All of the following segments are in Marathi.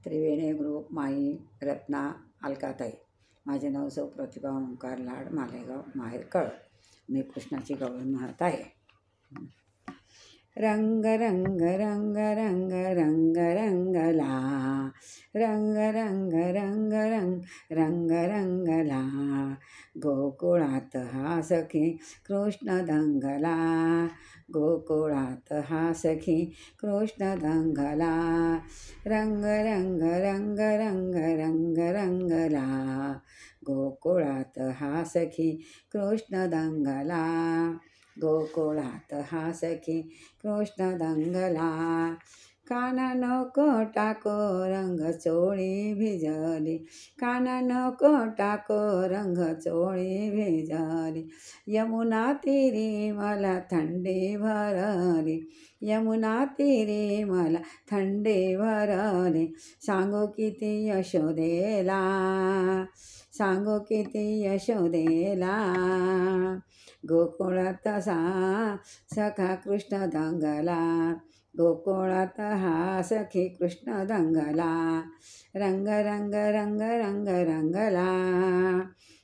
त्रिवेणी ग्रुप माई रत्ना अलकाताई. माझे नाव सौ प्रतिभा ओंकार लाड, मालेगाव, माहेर कळ. मी कृष्णाची गवळण म्हणत आहे. रंग रंग रंग रंग रंग रंगला, रंग रंग रंग रंग रंग रंगला, गोकुळात हा सखी कृष्ण दंगला, गोकुळात हा सखी कृष्ण दंगला, रंग रंग रंग रंग रंग रंगला, गोकुळात हा सखी कृष्ण दंगला, गोकुळात हा सखी कृष्ण दंगला, काना नको टाको रंग चोळी भिजली, काना नको टाको रंग चोळी भिजली, यमुना तीरी मला थंडी भरली, यमुना तीरी मला थंडी भरली, सांगू किती यशोदेला, सांगू किती यशोदेला, गोकुळात सखा कृष्ण दंगला, गोकुळात हा सखी कृष्ण दंगला, रंग रंग रंग रंग रंगला,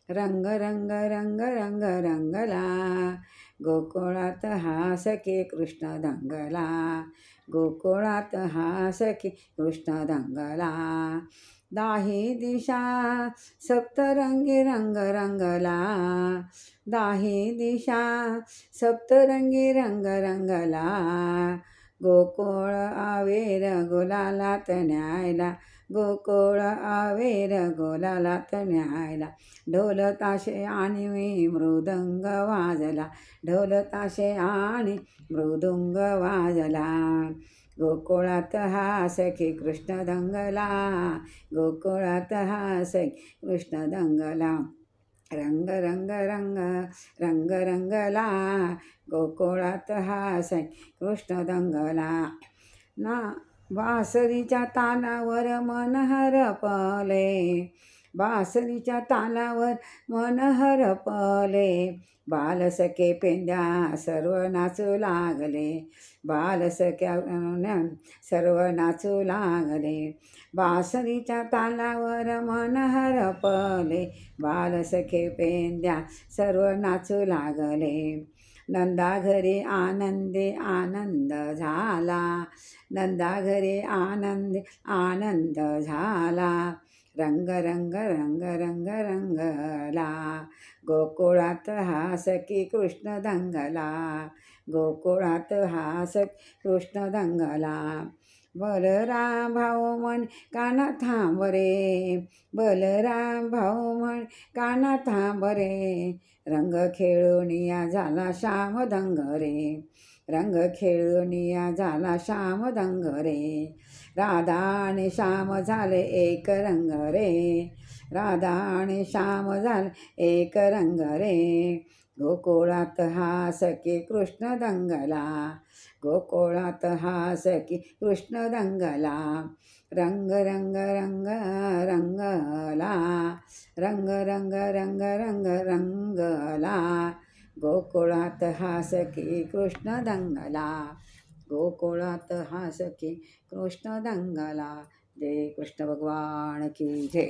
रंग रंग रंग रंग रंगला, गोकुळात हा सखी कृष्ण दंगला, गोकुळात हा सखी कृष्ण दंगला, दाही दिशा सप्तरंगी रंग रंगला, दाही दिशा सप्तरंगी रंग रंगला, गोकुळ आवेर गुलालात न्यायला, गोकुळ आवेर गुलालात न्यायला, ढोल ताशे आणि मृदंग वाजला, ढोल ताशे आणि मृदुंग वाजला, गोकुळात हा सखी कृष्ण दंगला, गोकुळात हा सखी कृष्ण दंगला, रंग रंग रंग रंग रंगला, गोकुळात हा सखी कृष्ण दंगला, ना बासरीच्या तालावर मन हरपले, बासरीच्या तालावर मन हरपले, बालसखे पेंद्या सर्व नाचू लागले, बालसख्या सर्व नाचू लागले, बासरीच्या तालावर मन हरपले, बालसखे पेंद्या सर्व नाचू लागले, नंदा घरी आनंदी आनंद झाला, नंदा घरी आनंदी आनंद झाला, रंग रंग रंग रंग रंगला, गोकुळात हा सखी कृष्ण दंगला, गोकुळात हा सखी कृष्ण दंगला, बलराम भाऊ म्हण काना थांब रे, बलराम भाऊ म्हण काना थांब रे, रंग खेळून या झाला श्याम दंग रे, रंग खेळून या झाला श्याम दंग रे, राधा आणि श्याम झाले एक रंग रे, राधा आणि श्याम झाले एक रंग रे, गोकुळात हा सखी कृष्ण दंगला, गोकुळात हा सखी कृष्ण दंगला, रंग रंग रंग रंगला, रंग रंग रंग रंग रंगला, गोकुळात हा सखी कृष्ण दंगला, गोकुळात हा सखी कृष्ण दंगला. जय कृष्ण भगवान की जय.